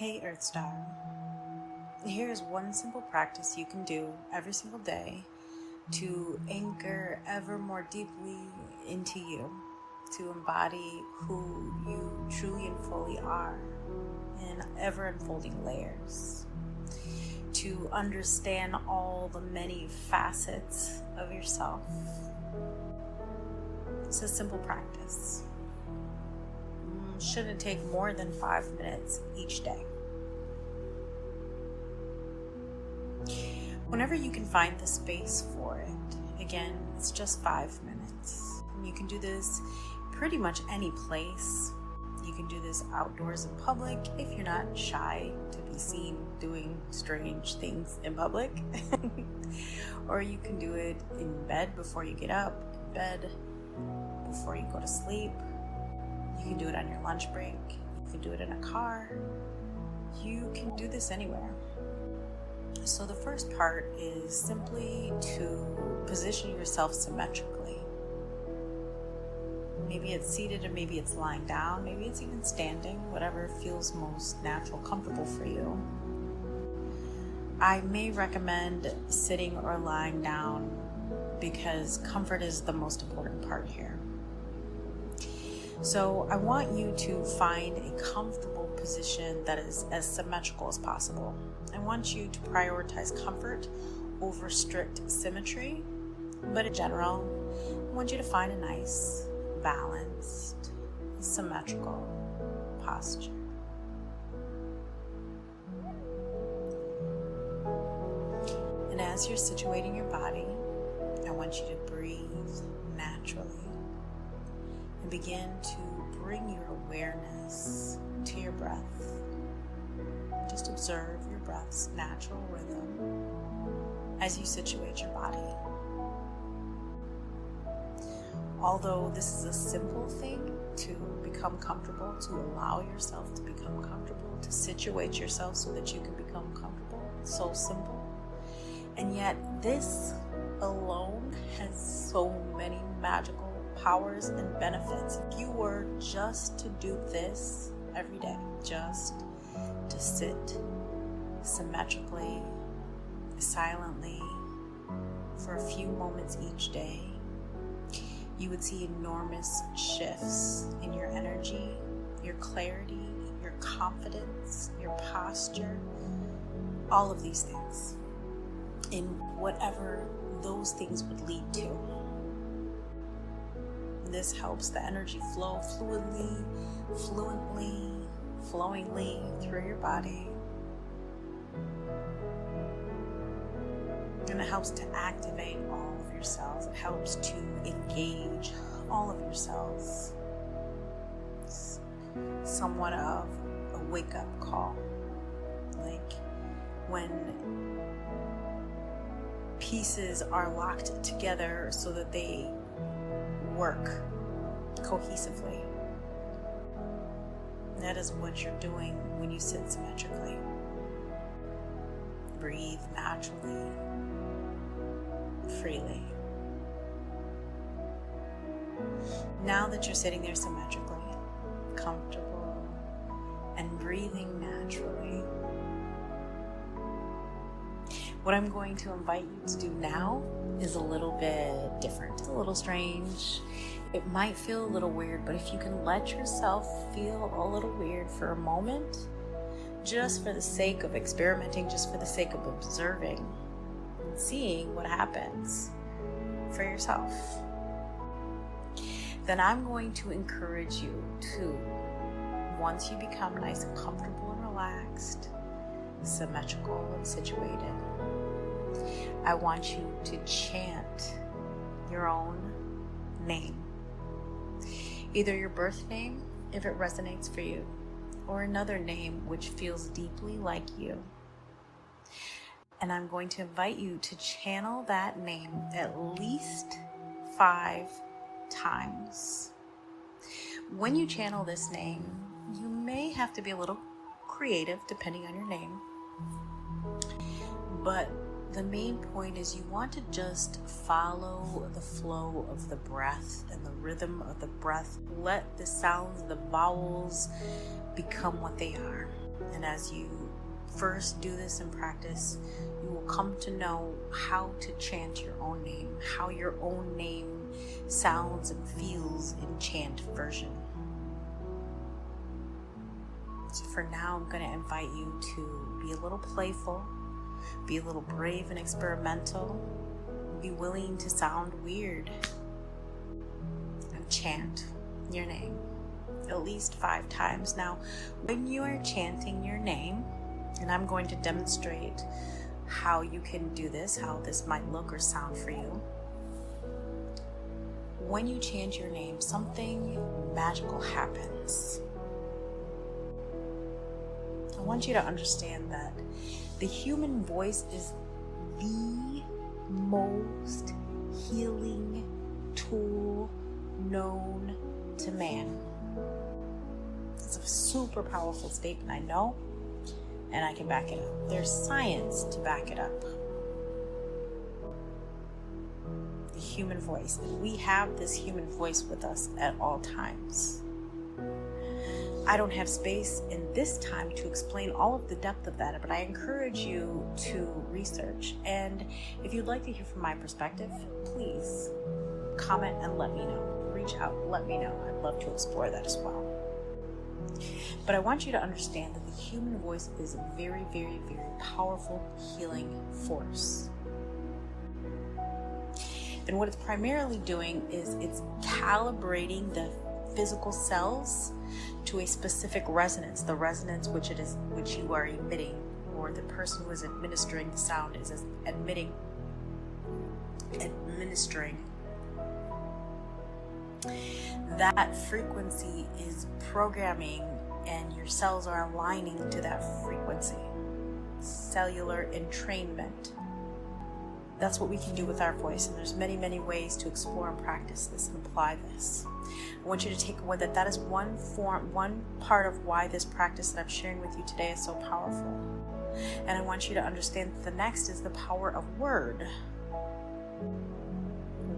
Hey Earth Star, here's one simple practice you can do every single day to anchor ever more deeply into you, to embody who you truly and fully are in ever unfolding layers, to understand all the many facets of yourself. It's a simple practice. Shouldn't take more than 5 minutes each day. Whenever you can find the space for it, again, it's just 5 minutes. And you can do this pretty much any place. You can do this outdoors in public if you're not shy to be seen doing strange things in public. Or you can do it in bed before you get up, in bed before you go to sleep. You can do it on your lunch break. You can do it in a car. You can do this anywhere. So the first part is simply to position yourself symmetrically. Maybe it's seated and maybe it's lying down. Maybe it's even standing, whatever feels most natural, comfortable for you. I may recommend sitting or lying down because comfort is the most important part here. So I want you to find a comfortable position that is as symmetrical as possible. I want you to prioritize comfort over strict symmetry, but in general, I want you to find a nice, balanced, symmetrical posture. And as you're situating your body, I want you to breathe naturally. And begin to bring your awareness to your breath. Just observe your breath's natural rhythm as you situate your body. Although this is a simple thing to become comfortable, to allow yourself to become comfortable, to situate yourself so that you can become comfortable, it's so simple. And yet this alone has so many magical powers and benefits. If you were just to do this every day, just to sit symmetrically, silently for a few moments each day, you would see enormous shifts in your energy, your clarity, your confidence, your posture, all of these things, in whatever those things would lead to. This helps the energy flow fluidly, fluently, flowingly through your body. And it helps to activate all of your cells. It helps to engage all of your cells. It's somewhat of a wake-up call. Like when pieces are locked together so that they work cohesively. That is what you're doing when you sit symmetrically. Breathe naturally, freely. Now that you're sitting there symmetrically, comfortable, and breathing naturally, what I'm going to invite you to do now is a little bit different. It's a little strange. It might feel a little weird, but if you can let yourself feel a little weird for a moment, just for the sake of experimenting, just for the sake of observing and seeing what happens for yourself, then I'm going to encourage you to, once you become nice and comfortable and relaxed, symmetrical and situated, I want you to chant your own name. Either your birth name, if it resonates for you, or another name which feels deeply like you. And I'm going to invite you to channel that name at least 5 times. When you channel this name, you may have to be a little creative depending on your name. But the main point is you want to just follow the flow of the breath and the rhythm of the breath. Let the sounds, the vowels become what they are. And as you first do this in practice, you will come to know how to chant your own name, how your own name sounds and feels in chant version. So for now, I'm going to invite you to be a little playful, be a little brave and experimental, be willing to sound weird, and chant your name at least 5 times. Now, when you are chanting your name, and I'm going to demonstrate how you can do this, how this might look or sound for you. When you chant your name, something magical happens. I want you to understand that the human voice is the most healing tool known to man. It's a super powerful statement, I know, and I can back it up. There's science to back it up. The human voice. And we have this human voice with us at all times. I don't have space in this time to explain all of the depth of that, but I encourage you to research. And if you'd like to hear from my perspective, please comment and let me know. Reach out, let me know. I'd love to explore that as well. But I want you to understand that the human voice is a very, very, very powerful healing force. And what it's primarily doing is it's calibrating the physical cells to a specific resonance, the resonance which you are emitting, or the person who is administering the sound is administering. That frequency is programming, and your cells are aligning to that frequency. Cellular entrainment. That's what we can do with our voice, and there's many, many ways to explore and practice this and apply this. I want you to take away that is one part of why this practice that I'm sharing with you today is so powerful. And I want you to understand that the next is the power of word.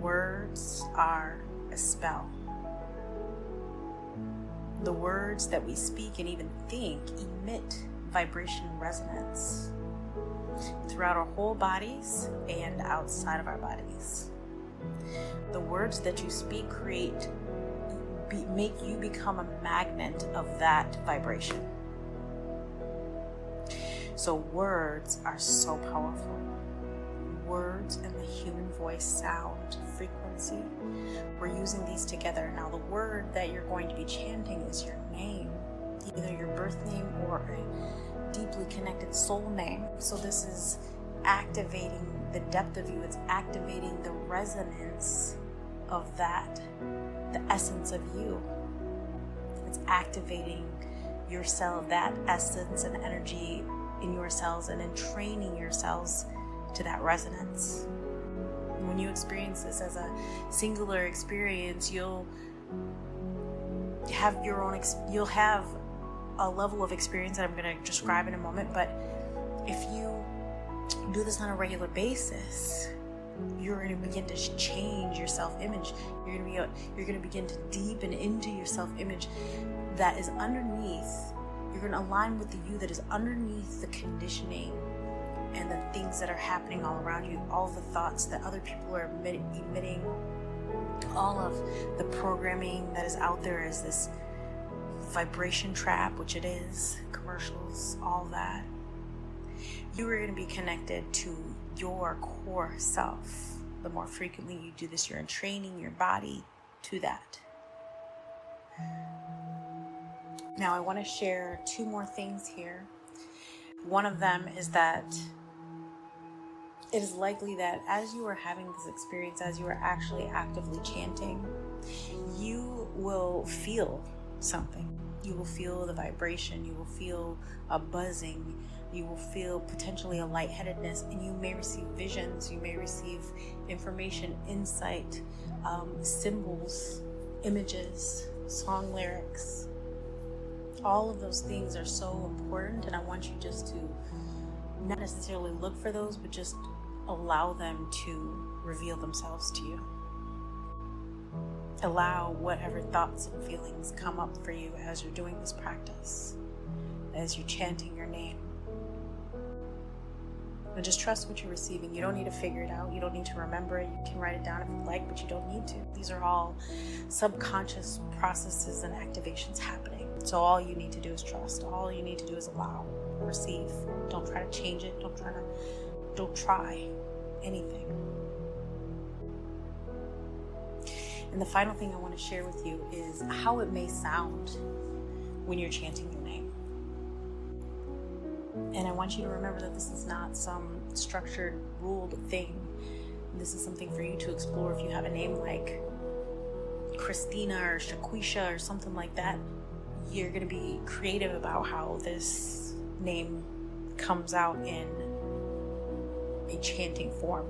Words are a spell. The words that we speak and even think emit vibration resonance throughout our whole bodies and outside of our bodies. The words that you speak make you become a magnet of that vibration. So words are so powerful. Words and the human voice sound frequency. We're using these together. Now the word that you're going to be chanting is your name, either your birth name or a deeply connected soul name. So this is activating the depth of you. It's activating the resonance of that, the essence of you. It's activating your cell, that essence and energy in your cells, and entraining your cells to that resonance. When you experience this as a singular experience, you'll have you'll have a level of experience that I'm going to describe in a moment. But if you do this on a regular basis, you're going to begin to change your self-image. You're going to begin to deepen into your self-image that is underneath. You're going to align with the you that is underneath the conditioning and the things that are happening all around you, all the thoughts that other people are emitting, all of the programming that is out there as this vibration trap, which it is, commercials, all that. You are going to be connected to your core self. The more frequently you do this, you're entraining your body to that. Now I want to share 2 more things here. One of them is that it is likely that as you are having this experience, as you are actually actively chanting, you will feel something. You will feel the vibration. You will feel a buzzing. You will feel potentially a lightheadedness, and you may receive visions. You may receive information, insight, symbols, images, song lyrics. All of those things are so important, and I want you just to not necessarily look for those, but just allow them to reveal themselves to you. Allow whatever thoughts and feelings come up for you as you're doing this practice as you're chanting your name. And just trust what you're receiving. You don't need to figure it out. You don't need to remember it. You can write it down if you like, but you don't need to. These are all subconscious processes and activations happening. So all you need to do is trust. All you need to do is allow, receive. Don't try to change it. Don't try anything. And the final thing I want to share with you is how it may sound when you're chanting your name. And I want you to remember that this is not some structured, ruled thing. This is something for you to explore. If you have a name like Christina or Shaquisha or something like that, you're going to be creative about how this name comes out in a chanting form.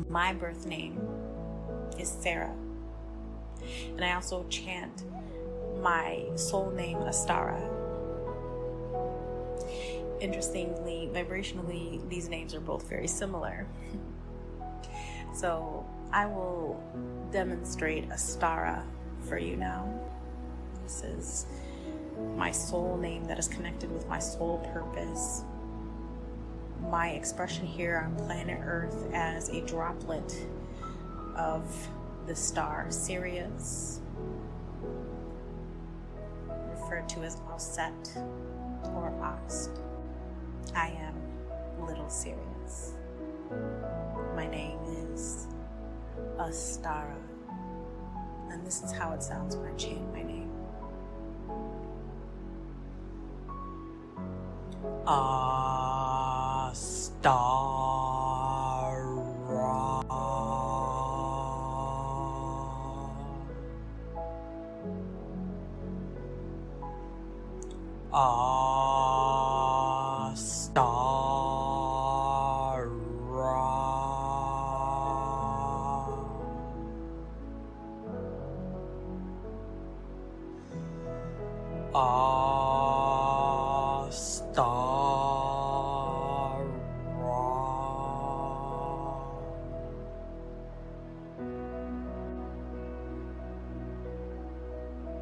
My birth name is Sarah. And I also chant my soul name, Astara. Interestingly, vibrationally, these names are both very similar. So I will demonstrate Astara for you now. This is my soul name that is connected with my soul purpose. My expression here on planet Earth as a droplet of the star Sirius, referred to as Auset or Ost. I am Little Sirius. My name is Astara, and this is how it sounds when I chant my name. Astara.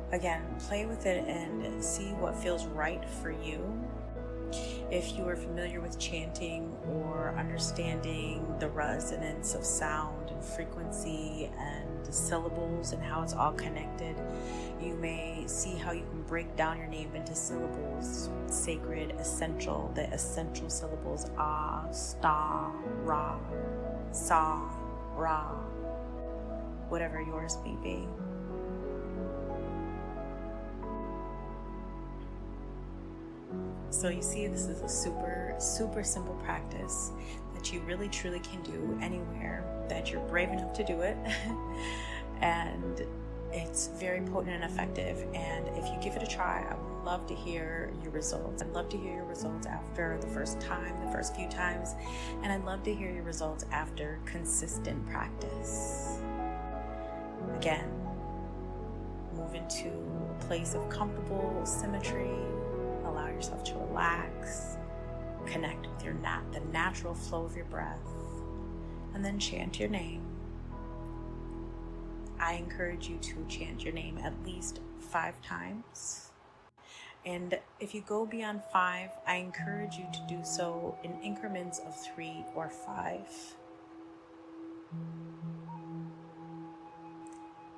Again, play with it and see what feels right for you. If you are familiar with chanting or understanding the resonance of sound and frequency and syllables and how it's all connected, you may see how you can break down your name into syllables: sacred, essential, the essential syllables: ah, sta, ra, sa, ra, whatever yours may be. So you see, this is a super, super simple practice that you really truly can do anywhere that you're brave enough to do it. And it's very potent and effective. And if you give it a try, I would love to hear your results. I'd love to hear your results after the first time, the first few times. And I'd love to hear your results after consistent practice. Again, move into a place of comfortable symmetry. Allow yourself to relax, connect with the natural flow of your breath, and then chant your name. I encourage you to chant your name at least 5 times. And if you go beyond 5, I encourage you to do so in increments of 3 or 5.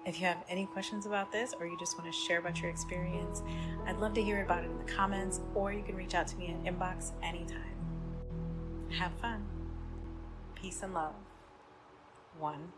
If you have any questions about this, or you just want to share about your experience, I'd love to hear about it in the comments, or you can reach out to me in inbox anytime. Have fun. Peace and love. 1.